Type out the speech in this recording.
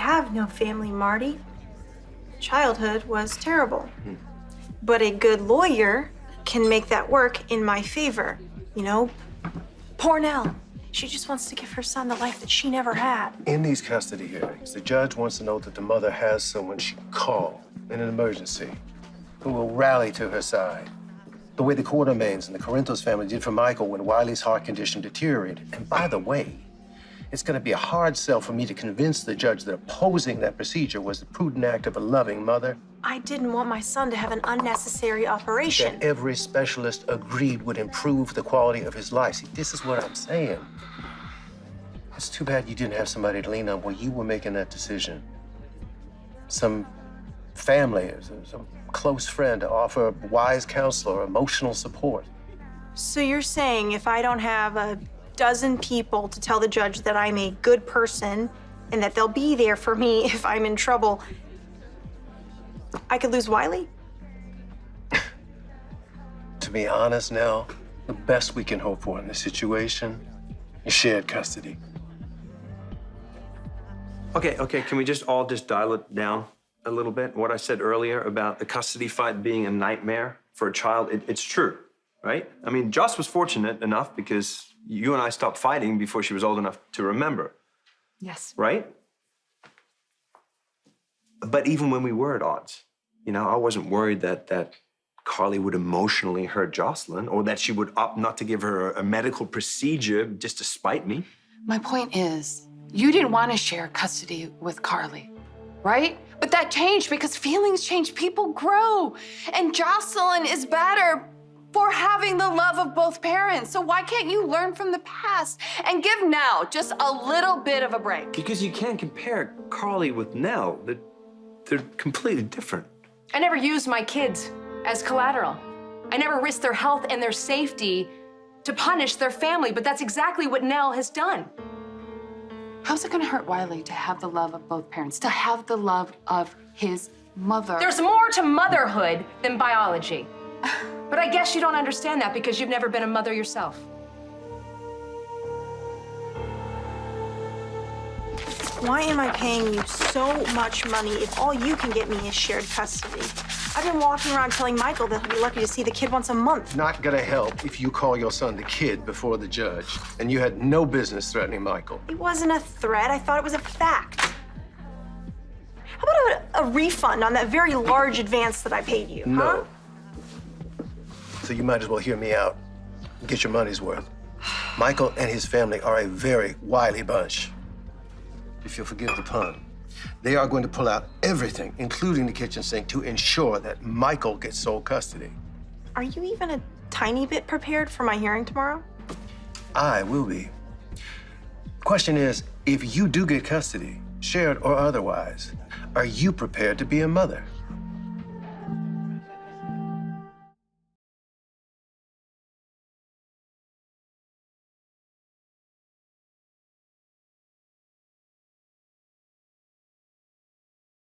have no family, Marty. Childhood was terrible. But a good lawyer can make that work in my favor. You know, poor Nell. She just wants to give her son the life that she never had. In these custody hearings, the judge wants to know that the mother has someone she can call in an emergency who will rally to her side. The way the Quartermains and the Corinthos family did for Michael when Wiley's heart condition deteriorated. And by the way, it's going to be a hard sell for me to convince the judge that opposing that procedure was the prudent act of a loving mother. I didn't want my son to have an unnecessary operation. That every specialist agreed would improve the quality of his life. See, this is what I'm saying. It's too bad you didn't have somebody to lean on while you were making that decision. Some family, some close friend to offer wise counsel or emotional support. So you're saying if I don't have a dozen people to tell the judge that I'm a good person and that they'll be there for me if I'm in trouble, I could lose Wiley? To be honest, Nell, the best we can hope for in this situation is shared custody. Okay, can we just all dial it down a little bit? What I said earlier about the custody fight being a nightmare for a child, it's true, right? I mean, Joss was fortunate enough because you and I stopped fighting before she was old enough to remember. Yes. Right? But even when we were at odds, you know, I wasn't worried that Carly would emotionally hurt Jocelyn or that she would opt not to give her a medical procedure just to spite me. My point is, you didn't want to share custody with Carly, right? But that changed because feelings change, people grow. And Jocelyn is better for having the love of both parents. So why can't you learn from the past and give Nell just a little bit of a break? Because you can't compare Carly with Nell. They're completely different. I never used my kids as collateral. I never risked their health and their safety to punish their family, but that's exactly what Nell has done. How's it gonna hurt Wiley to have the love of both parents, to have the love of his mother? There's more to motherhood than biology. But I guess you don't understand that because you've never been a mother yourself. Why am I paying you so much money if all you can get me is shared custody? I've been walking around telling Michael that he'll be lucky to see the kid once a month. Not gonna help if you call your son the kid before the judge, and you had no business threatening Michael. It wasn't a threat. I thought it was a fact. How about a refund on that very large advance that I paid you, No. huh? So you might as well hear me out and get your money's worth. Michael and his family are a very wily bunch, if you'll forgive the pun. They are going to pull out everything, including the kitchen sink, to ensure that Michael gets sole custody. Are you even a tiny bit prepared for my hearing tomorrow? I will be. Question is, if you do get custody, shared or otherwise, are you prepared to be a mother?